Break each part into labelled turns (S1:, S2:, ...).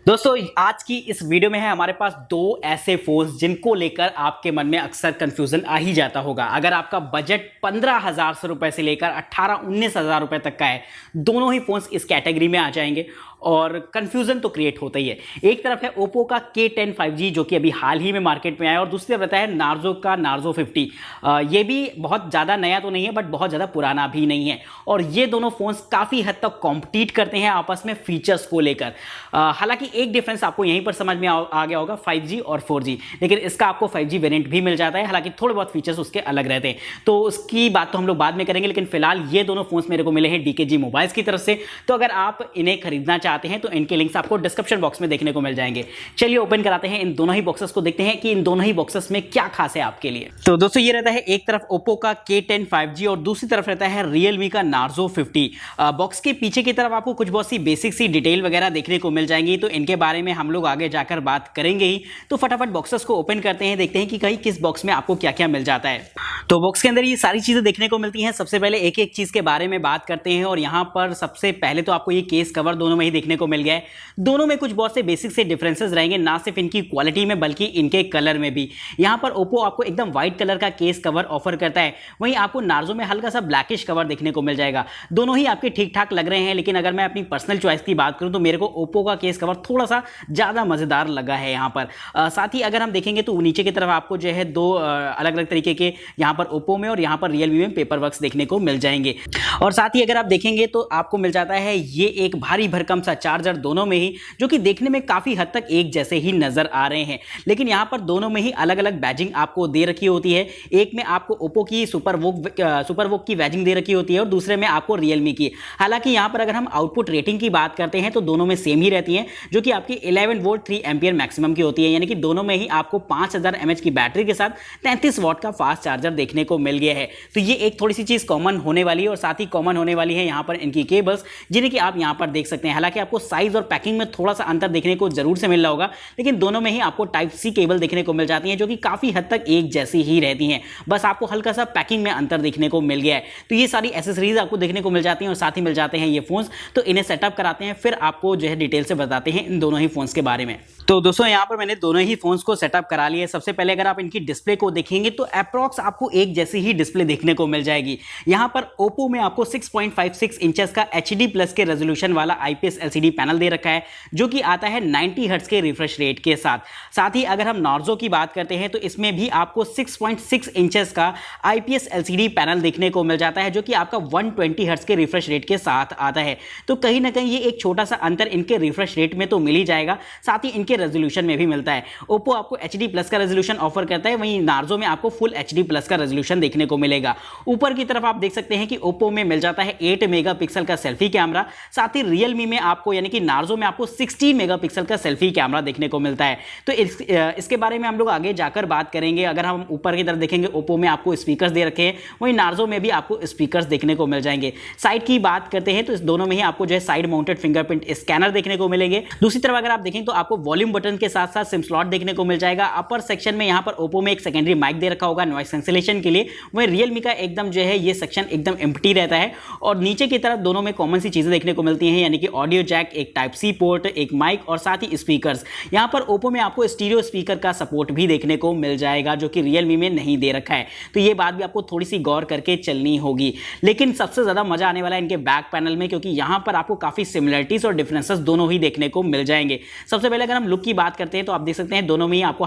S1: दोस्तों आज की इस वीडियो में है हमारे पास दो ऐसे फोन्स जिनको लेकर आपके मन में अक्सर कंफ्यूजन आ ही जाता होगा। अगर आपका बजट 15,000 रुपए से लेकर 18-19 हज़ार रुपए तक का है, दोनों ही फोन्स इस कैटेगरी में आ जाएंगे और कंफ्यूजन तो क्रिएट होता ही है। एक तरफ है ओप्पो का K10 5G जो कि अभी हाल ही में मार्केट में आया और दूसरी तरफ रहता है नार्जो का नार्जो 50। ये भी बहुत ज़्यादा नया तो नहीं है बट बहुत ज़्यादा पुराना भी नहीं है और ये दोनों फोन्स काफ़ी हद तक कॉम्पिटिट करते हैं आपस में फीचर्स को लेकर। हालांकि एक डिफरेंस आपको यहीं पर समझ में आ गया होगा 5G और 4G, लेकिन इसका आपको 5G वेरिएंट भी मिल जाता है। हालांकि थोड़े बहुत फीचर्स उसके अलग रहते हैं, तो उसकी बात तो हम लोग बाद में करेंगे। लेकिन फिलहाल ये दोनों फोन्स मेरे को मिले हैं DKG मोबाइल्स की तरफ से, तो अगर आप इन्हें खरीदना चाहते हैं तो इनके लिंक्स आपको डिस्क्रिप्शन बॉक्स में देखने को मिल जाएंगे। चलिए ओपन कराते हैं इन दोनों ही बॉक्सेस को, देखते हैं कि इन दोनों ही बॉक्सेस में क्या खास है आपके लिए। तो दोस्तों ये रहता है एक तरफ ओप्पो का K10 5G और दूसरी तरफ रहता है Realme का नार्जो 50। बॉक्स के पीछे की तरफ आपको कुछ बहुत सी बेसिक सी डिटेल वगैरह देखने को मिल जाएंगी, तो इनके बारे में हम लोग आगे जाकर बात करेंगे ही। तो फटाफट बॉक्सेस को ओपन करते हैं, देखते हैं कि कहीं किस बॉक्स में आपको क्या क्या मिल जाता है। तो बॉक्स के अंदर ये सारी चीजें देखने को मिलती हैं। सबसे पहले एक एक चीज के बारे में बात करते हैं और यहाँ पर सबसे पहले तो आपको ये केस कवर दोनों में ही देखने को मिल गया है। दोनों में कुछ बहुत से बेसिक से डिफरेंसेस रहेंगे, ना सिर्फ इनकी क्वालिटी में बल्कि इनके कलर में भी। यहाँ पर ओप्पो आपको एकदम व्हाइट कलर का केस कवर ऑफर करता है, वहीं आपको नार्जो में हल्का सा ब्लैकिश कवर देखने को मिल जाएगा। दोनों ही आपके ठीक ठाक लग रहे हैं, लेकिन अगर मैं अपनी पर्सनल चॉइस की बात करूं तो मेरे को ओप्पो का केस कवर थोड़ा सा ज्यादा मजेदार लगा है यहाँ पर। साथ ही अगर हम देखेंगे तो नीचे की तरफ आपको जो है दो अलग अलग तरीके के यहाँ पर ओप्पो में और यहाँ पर रियलमी में पेपर वर्क्स देखने को मिल जाएंगे। और साथ ही अगर आप देखेंगे तो आपको मिल जाता है ये एक भारी भरकम सा चार्जर दोनों में ही, जो कि देखने में काफी हद तक एक जैसे ही नजर आ रहे हैं। लेकिन यहाँ पर दोनों में ही अलग अलग बैजिंग आपको दे रखी होती है। एक में आपको ओप्पो की सुपर वोक की बैजिंग दे रखी होती है और दूसरे में आपको रियलमी की। हालांकि यहाँ पर अगर हम आउटपुट रेटिंग की बात करते हैं तो दोनों में सेम ही रहती है, जो कि आपकी 11 वोल्ट 3 एम्पियर मैक्सिमम की होती है। यानी कि दोनों में ही आपको 5000 mAh की बैटरी के साथ 33 वाट का फास्ट चार्जर देखने को मिल गया है। तो ये एक थोड़ी सी चीज कॉमन होने वाली है और साथ ही कॉमन होने वाली है यहाँ पर इनकी केबल्स, जिन्हें कि आप यहाँ पर देख सकते हैं। हालांकि आपको साइज और पैकिंग में थोड़ा सा अंतर देखने को जरूर से मिल रहा होगा, लेकिन दोनों में ही आपको टाइप सी केबल देखने को मिल जाती है, जो कि काफी हद तक एक जैसी ही रहती हैं। बस आपको हल्का सा पैकिंग में अंतर देखने को मिल गया है। तो ये सारी एसेसरीज आपको देखने को मिल जाती हैं और साथ ही मिल जाते हैं ये फोन्स। तो इन्हें सेटअप कराते हैं, फिर आपको जो है डिटेल से बताते हैं इन दोनों ही फोन्स के बारे में। तो दोस्तों यहाँ पर मैंने दोनों ही फोन्स को सेटअप करा लिया है। सबसे पहले अगर आप इनकी डिस्प्ले को देखेंगे तो अप्रॉक्स आपको एक जैसी ही डिस्प्ले देखने को मिल जाएगी। यहाँ पर ओप्पो में आपको 6.56 इंचेस का HD प्लस के रेजोल्यूशन वाला IPS LCD पैनल दे रखा है, जो कि आता है 90 हर्ट्ज के रिफ्रेश रेट के साथ। साथ ही अगर हम नार्जो की बात करते हैं तो इसमें भी आपको 6.6 इंचेस का IPS LCD पैनल देखने को मिल जाता है, जो कि आपका 120 हर्ट्ज के रिफ्रेश रेट के साथ आता है। तो कहीं ना कहीं ये एक छोटा सा अंतर इनके रिफ्रेश रेट में तो मिल ही जाएगा, साथ ही इनके रेजोल्यूशन में भी मिलता है। ओप्पो आपको HD प्लस का रेजोल्यूशन ऑफर करता है, वहीं नार्जो में आपको फुल HD प्लस का रेजोल्यूशन देखने को मिलेगा। ऊपर की तरफ आप देख सकते हैं कि ओप्पो में मिल जाता है 8 मेगापिक्सल का सेल्फी कैमरा, साथ ही रियलमी में आपको यानी कि नार्जो में आपको 16 मेगापिक्सल का सेल्फी कैमरा देखने को मिलता है। तो इसके बारे में हम लोग आगे जाकर बात करेंगे। अगर हम ऊपर की तरफ देखेंगे ओप्पो में आपको स्पीकर्स दे रखे हैं, वहीं नार्जो में भी आपको स्पीकर्स देखने को मिल जाएंगे। साइड की बात करते हैं तो इस दोनों में ही आपको जो है साइड माउंटेड फिंगरप्रिंट स्कैनर देखने को मिलेंगे। दूसरी तरफ अगर आप देखें तो आपको वॉल्यूम बटन के साथ साथ सिम स्लॉट देखने को मिल जाएगा। अपर सेक्शन में यहाँ पर ओप्पो में एक सेकेंडरी माइक दे रखा होगा नॉइस कैंसिलेशन के लिए, वहीं रियलमी का एकदम जो है ये सेक्शन एकदम एम्प्टी रहता है। और नीचे की तरफ दोनों में कॉमन सी चीजें देखने को मिलती हैं, यानी कि ऑडियो जैक, एक टाइप सी पोर्ट, एक माइक और साथ ही स्पीकर्स। यहाँ पर ओप्पो में आपको स्टीरियो स्पीकर का सपोर्ट भी देखने को मिल जाएगा, जो कि रियलमी में नहीं दे रखा है। तो ये बात भी आपको थोड़ी सी गौर करके चलनी होगी। लेकिन सबसे ज्यादा मजा आने वाला है इनके बैक पैनल में, क्योंकि यहाँ पर आपको काफी सिमिलरिटीज और डिफरेंसेस दोनों ही देखने को मिल जाएंगे। सबसे पहले अगर हम लुक की बात करते हैं तो आप देख सकते हैं दोनों में ही आपको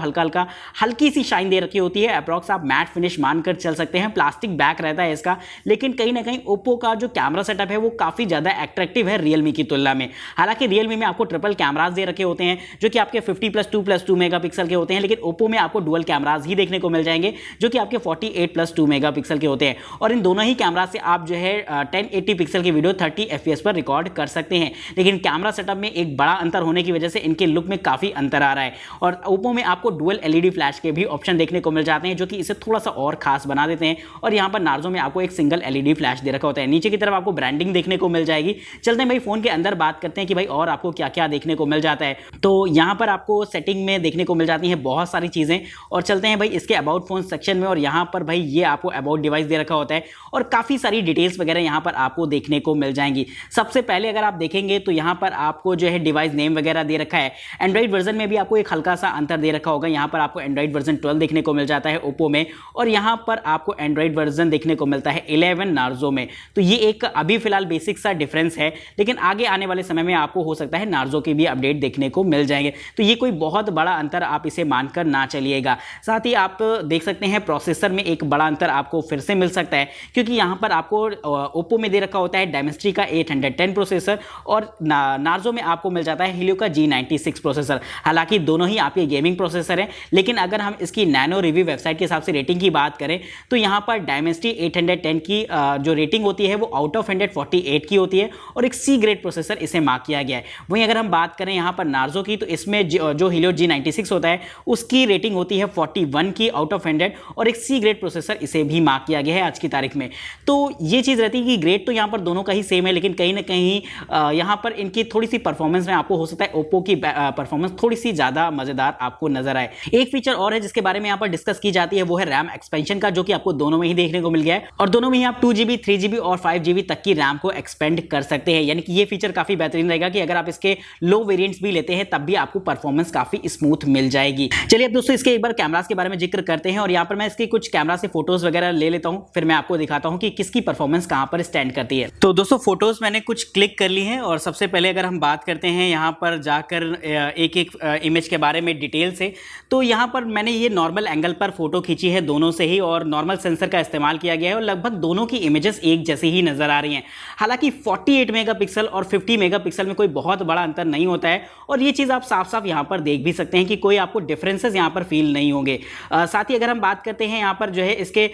S1: हल्की सी शाइन दे रखी होती है। अप्रॉक्स आप मैट फिनिश मानकर चल सकते हैं। प्लास्टिक बैक रहता है इसका, लेकिन कहीं ना कहीं ओप्पो का जो कैमरा सेटअप है वो काफी ज्यादा एट्रैक्टिव है रियलमी की तुलना में। हालांकि रियलमी में आपको ट्रिपल कैमरास दे रखे होते हैं, जो कि आपके 50+2+2 मेगापिक्सल के होते हैं, लेकिन ओप्पो में आपको डुअल कैमरास ही देखने को मिल जाएंगे, जो कि आपके 48+2 मेगापिक्सल के होते हैं। और इन दोनों ही कैमरा से आप जो है 1080 पिक्सल की वीडियो 30 FPS पर रिकॉर्ड कर सकते हैं। लेकिन कैमरा सेटअप में एक बड़ा अंतर होने की वजह से इनके लुक में काफी काफ़ी अंतर आ रहा है। और ओप्पो में आपको डुअल एलईडी फ्लैश के भी ऑप्शन देखने को मिल जाते हैं जो कि इसे थोड़ा सा और खास बना देते हैं। और यहाँ पर नार्जो में आपको एक सिंगल एलईडी फ्लैश दे रखा होता है। नीचे की तरफ आपको ब्रांडिंग देखने को मिल जाएगी। चलते हैं भाई फोन के अंदर बात करते हैं कि भाई और आपको क्या क्या देखने को मिल जाता है। तो यहाँ पर आपको सेटिंग में देखने को मिल जाती हैं बहुत सारी चीज़ें। और चलते हैं भाई इसके अबाउट फोन सेक्शन में, और यहाँ पर भाई ये आपको अबाउट डिवाइस दे रखा होता है और काफ़ी सारी डिटेल्स वगैरह यहाँ पर आपको देखने को मिल जाएंगी। सबसे पहले अगर आप देखेंगे तो यहाँ पर आपको जो है डिवाइस नेम वगैरह दे रखा है। एंड्रॉइड वर्जन में भी आपको एक हल्का सा अंतर दे रखा होगा। यहाँ पर आपको एंड्रॉइड वर्जन 12 देखने को मिल जाता है ओप्पो में, और यहाँ पर आपको एंड्रॉइड वर्जन देखने को मिलता है 11 नार्जो में। तो ये एक अभी फिलहाल बेसिक सा डिफरेंस है, लेकिन आगे आने वाले समय में आपको हो सकता है नार्जो के भी अपडेट देखने को मिल जाएंगे। तो ये कोई बहुत बड़ा अंतर आप इसे मानकर ना चलिएगा। साथ ही आप देख सकते हैं प्रोसेसर में एक बड़ा अंतर आपको फिर से मिल सकता है, क्योंकि यहाँ पर आपको ओप्पो में दे रखा होता है डायमेंसिटी का 810 प्रोसेसर और नार्जो में आपको मिल जाता है हीलियो का G96 प्रोसेसर। हालांकि दोनों ही आपके गेमिंग प्रोसेसर हैं, लेकिन अगर हम इसकी नैनो रिव्यू वेबसाइट के हिसाब से रेटिंग की बात करें तो यहाँ पर डायमेंसिटी 810 की जो रेटिंग होती है वो आउट ऑफ 148 की होती है और एक सी ग्रेड प्रोसेसर इसे मार्क किया गया है। वहीं अगर हम बात करें यहाँ पर नार्जो की, तो इसमें जो हीलियो G96 होता है उसकी रेटिंग होती है 41 की आउट ऑफ 100 और एक सी ग्रेड प्रोसेसर इसे भी मार्क किया गया है आज की तारीख में। तो ये चीज़ रहती है कि ग्रेड तो यहाँ पर दोनों का ही सेम है, लेकिन कहीं ना कहीं यहाँ पर इनकी थोड़ी सी परफॉर्मेंस में आपको हो सकता है ओप्पो की परफॉर्मेंस थोड़ी सी ज़्यादा मज़ेदार आपको नजर आए। एक फीचर और है जिसके बारे में यहाँ पर डिस्कस की जाती है, वो है रैम एक्सपेंशन का, जो कि आपको दोनों में ही देखने को मिल गया है। और दोनों में ही आप 2GB 3GB और 5GB तक की रैम को एक्सपेंड कर सकते हैं। यानी कि ये फीचर काफ़ी बेहतरीन रहेगा कि अगर आप इसके लो वेरिएंट्स भी लेते हैं तब भी आपको परफॉर्मेंस काफ़ी स्मूथ मिल जाएगी। चलिए अब दोस्तों इसके एक बार कैमरास के बारे में जिक्र करते हैं, और यहाँ पर मैं इसके कुछ कैमरा से फोटोज वगैरह ले लेता हूँ, फिर मैं आपको दिखाता हूँ कि किसकी परफॉर्मेंस कहाँ पर स्टैंड करती है। तो दोस्तों फोटोज मैंने कुछ क्लिक कर ली हैं, और सबसे पहले अगर हम बात करते हैं यहाँ पर जाकर एक एक इमेज के बारे में डिटेल से, तो यहाँ पर मैंने ये नॉर्मल एंगल पर फोटो खींची है दोनों से ही, और नॉर्मल सेंसर का इस्तेमाल किया गया है, और लगभग दोनों की इमेजेस एक जैसी ही नजर आ रही हैं। हालांकि 48 मेगापिक्सल और 50 मेगापिक्सल में कोई बहुत बड़ा अंतर नहीं होता है, और ये चीज़ आप साफ साफ यहाँ पर देख भी सकते हैं कि कोई आपको डिफरेंसेस यहाँ पर फील नहीं होंगे। साथ ही अगर हम बात करते हैं यहाँ पर जो है इसके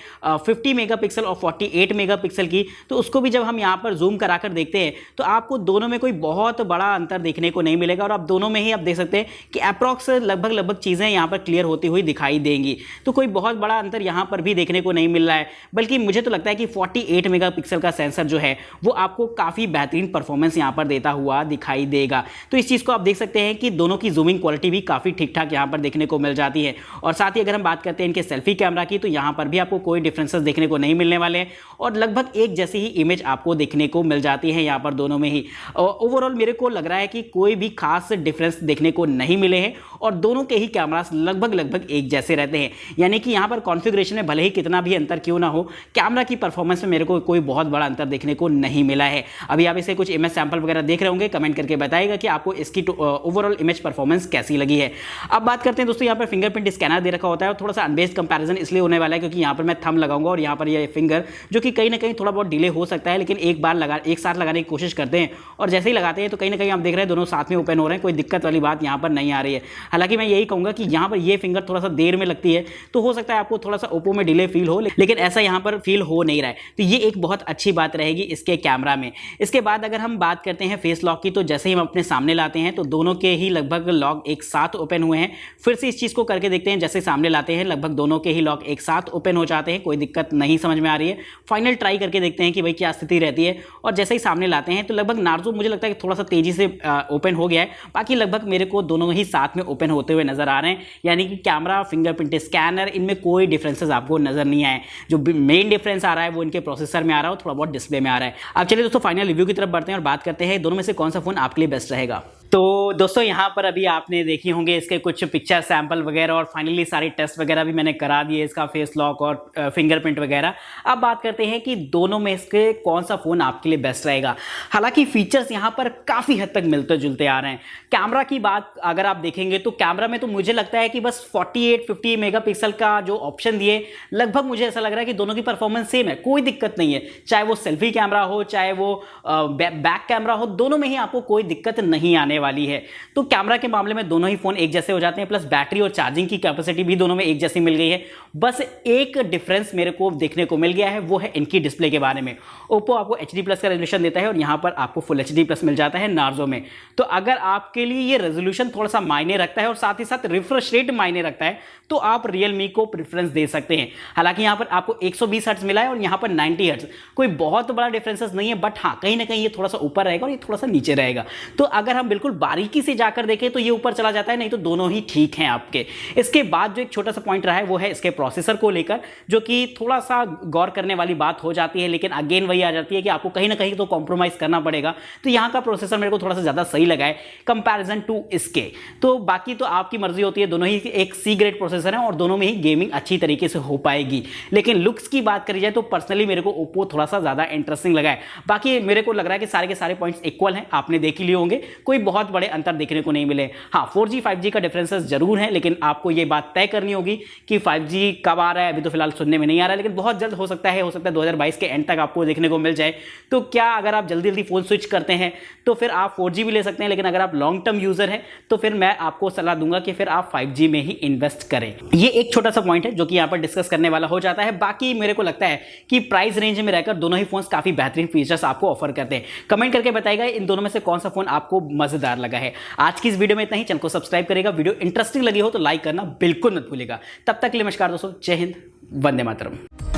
S1: 50 मेगापिक्सल और 48 मेगापिक्सल की, तो उसको भी जब हम यहाँ पर जूम कराकर देखते हैं तो आपको दोनों में कोई बहुत बड़ा अंतर देखने को नहीं मिलेगा, और आप दोनों में ही आप देख सकते हैं कि अप्रॉक्स लगभग चीज़ें यहाँ पर क्लियर होती हुई दिखाई देंगी। तो कोई बहुत बड़ा अंतर यहाँ पर भी देखने को नहीं मिल रहा है, बल्कि मुझे तो लगता है कि 48 मेगापिक्सल का सेंसर जो है वो आपको काफ़ी बेहतरीन परफॉर्मेंस यहाँ पर देता हुआ दिखाई देगा। तो इस चीज़ को आप देख सकते हैं कि दोनों की जूमिंग क्वालिटी भी काफ़ी ठीक ठाक यहाँ पर देखने को मिल जाती है। और साथ ही अगर हम बात करते हैं इनके सेल्फी कैमरा की, तो यहाँ पर भी आपको कोई डिफरेंसेस देखने को नहीं मिलने वाले हैं, और लगभग एक जैसी ही इमेज आपको देखने को मिल जाती है यहाँ पर दोनों में ही। ओवरऑल मेरे को लग रहा है कि कोई भी खास डिफरेंस देखने को नहीं मिले हैं, और दोनों के ही कैमरास लगभग एक जैसे रहते हैं। यानी कि यहाँ पर कॉन्फ़िगरेशन में भले ही कितना भी अंतर क्यों ना हो, कैमरा की परफॉर्मेंस में मेरे को कोई बहुत बड़ा अंतर देखने को नहीं मिला है। अभी आप इसे कुछ इमेज सैंपल वगैरह देख रहे होंगे, कमेंट करके बताइएगा कि आपको इसकी ओवरऑल इमेज परफॉर्मेंस कैसी लगी है। अब बात करते हैं दोस्तों, यहाँ पर फिंगरप्रिंट स्कैनर दे रखा होता है, और थोड़ा सा अनबेस्ड कंपैरिजन इसलिए होने वाला है क्योंकि यहाँ पर मैं थंब लगाऊंगा और यहाँ पर ये फिंगर, जो कि कहीं ना कहीं थोड़ा बहुत डिले हो सकता है, लेकिन एक साथ लगाने की कोशिश करते हैं, और जैसे ही लगाते हैं तो कहीं ना कहीं आप देख रहे हैं दोनों साथ में ओपन हो रहे हैं, कोई दिक्कत वाली बात यहाँ पर नहीं आ रही है। हालांकि मैं यही कहूँगा कि यहाँ पर ये फिंगर थोड़ा सा देर में लगती है, तो हो सकता है आपको थोड़ा सा ओप्पो में डिले फील हो, लेकिन ऐसा यहाँ पर फील हो नहीं रहा है। तो ये एक बहुत अच्छी बात रहेगी इसके कैमरा में। इसके बाद अगर हम बात करते हैं फेस लॉक की, तो जैसे ही हम अपने सामने लाते हैं तो दोनों के ही लगभग लॉक एक साथ ओपन हुए हैं। फिर से इस चीज़ को करके देखते हैं, जैसे सामने लाते हैं लगभग दोनों के ही लॉक एक साथ ओपन हो जाते हैं, कोई दिक्कत नहीं समझ में आ रही है। फाइनल ट्राई करके देखते हैं कि भाई क्या स्थिति रहती है, और जैसे ही सामने लाते हैं तो लगभग नार्जो मुझे लगता है कि थोड़ा सा तेजी से ओपन हो गया है, बाकी लगभग मेरे को दोनों ही साथ में ओपन होते हुए नजर आ रहे हैं। यानी कि कैमरा, फिंगरप्रिंट स्कैनर, इनमें कोई डिफरेंसेस आपको नजर नहीं आए। जो मेन डिफरेंस आ रहा है वो इनके प्रोसेसर में आ रहा है, थोड़ा बहुत डिस्प्ले में आ रहा है। अब चलिए दोस्तों फाइनल रिव्यू की तरफ बढ़ते हैं और बात करते हैं दोनों में से कौन सा फोन आपके लिए बेस्ट रहेगा। तो दोस्तों यहाँ पर अभी आपने देखी होंगे इसके कुछ पिक्चर सैंपल वगैरह, और फाइनली सारे टेस्ट वगैरह भी मैंने करा दिए इसका, फेस लॉक और फिंगरप्रिंट वगैरह। अब बात करते हैं कि दोनों में इसके कौन सा फ़ोन आपके लिए बेस्ट रहेगा। हालांकि फीचर्स यहाँ पर काफ़ी हद तक मिलते जुलते आ रहे हैं। कैमरा की बात अगर आप देखेंगे तो कैमरा में तो मुझे लगता है कि बस 48-50 मेगापिक्सल का जो ऑप्शन दिए, लगभग मुझे ऐसा लग रहा है कि दोनों की परफॉर्मेंस सेम है, कोई दिक्कत नहीं है। चाहे वो सेल्फी कैमरा हो, चाहे वो बैक कैमरा हो, दोनों में ही आपको कोई दिक्कत नहीं आने आने वाली है। तो कैमरा के मामले में दोनों ही फोन एक जैसे हो जाते हैं, प्लस बैटरी और चार्जिंग की कैपेसिटी भी दोनों में एक जैसी मिल गई है। बस एक डिफरेंस मेरे को देखने को मिल गया है, वो है इनकी डिस्प्ले के बारे में। ओप्पो आपको HD+ का रेजोल्यूशन देता है और यहाँ पर आपको फुल HD+ मिल जाता है नार्जो में। तो अगर आपके लिए ये रेजोल्यूशन थोड़ा सा मायने रखता है और साथ ही साथ रिफ्रेश रेट मायने रखता है, तो आप Realme को प्रेफरेंस दे सकते हैं। हालांकि यहाँ पर आपको 120 हर्ट्ज मिला है और यहाँ पर 90 हर्ट्ज, कोई बहुत बड़ा डिफरेंसेस नहीं है, बट हाँ कहीं ना कहीं ये थोड़ा सा ऊपर रहेगा और ये थोड़ा सा नीचे रहेगा। तो अगर हम बिल्कुल बारीकी से जाकर देखें तो ये ऊपर चला जाता है, नहीं तो दोनों ही ठीक हैं आपके। इसके बाद जो एक छोटा सा पॉइंट रहा है वो है इसके प्रोसेसर को लेकर, जो कि थोड़ा सा गौर करने वाली बात हो जाती है, लेकिन अगेन वही आ जाती है कि आपको कहीं ना कहीं तो कॉम्प्रोमाइज करना पड़ेगा। तो यहाँ का प्रोसेसर मेरे को थोड़ा सा ज्यादा सही लगा है कंपैरिजन टू इसके। तो बाकी तो आपकी मर्जी होती है, दोनों ही एक C ग्रेड प्रोसेसर है और दोनों में ही गेमिंग अच्छी तरीके से हो पाएगी। लेकिन लुक्स की बात करी जाए तो पर्सनली मेरे को ओप्पो थोड़ा सा ज्यादा इंटरेस्टिंग लगा है। बाकी मेरे को लग रहा है कि सारे के सारे पॉइंट्स इक्वल हैं, आपने देख ही लिए होंगे, कोई बहुत बड़े अंतर देखने को नहीं मिले। हाँ 4G 5G का डिफरेंसेस जरूर है, लेकिन आपको ये बात तय करनी होगी कि 5G कब आ रहा है। अभी तो फिलहाल सुनने में नहीं आ रहा है, लेकिन बहुत जल्द हो सकता है 2022 के एंड तक आपको देखने को मिल जाए। तो क्या अगर आप जल्दी जल्दी फोन स्विच करते हैं तो फिर आप 4G भी ले सकते हैं, लेकिन अगर आप लॉन्ग टर्म यूजर हैं तो फिर मैं आपको सलाह दूंगा कि फिर आप 5G में ही इन्वेस्ट करें। ये एक छोटा सा पॉइंट है जो कि यहाँ पर डिस्कस करने वाला हो जाता है। बाकी मेरे को लगता है कि प्राइस रेंज में रहकर दोनों ही फोन्स काफी बेहतरीन फीचर्स आपको ऑफर करते हैं। कमेंट करके बताइएगा इन दोनों में से कौन सा फोन आपको मजेदार लगा है। आज की इस वीडियो में इतना ही, चैनल को सब्सक्राइब करेगा, वीडियो इंटरेस्टिंग लगी हो तो लाइक करना बिल्कुल मत भूलिएगा। तब तक के लिए नमस्कार दोस्तों, जय हिंद, वंदे मातरम।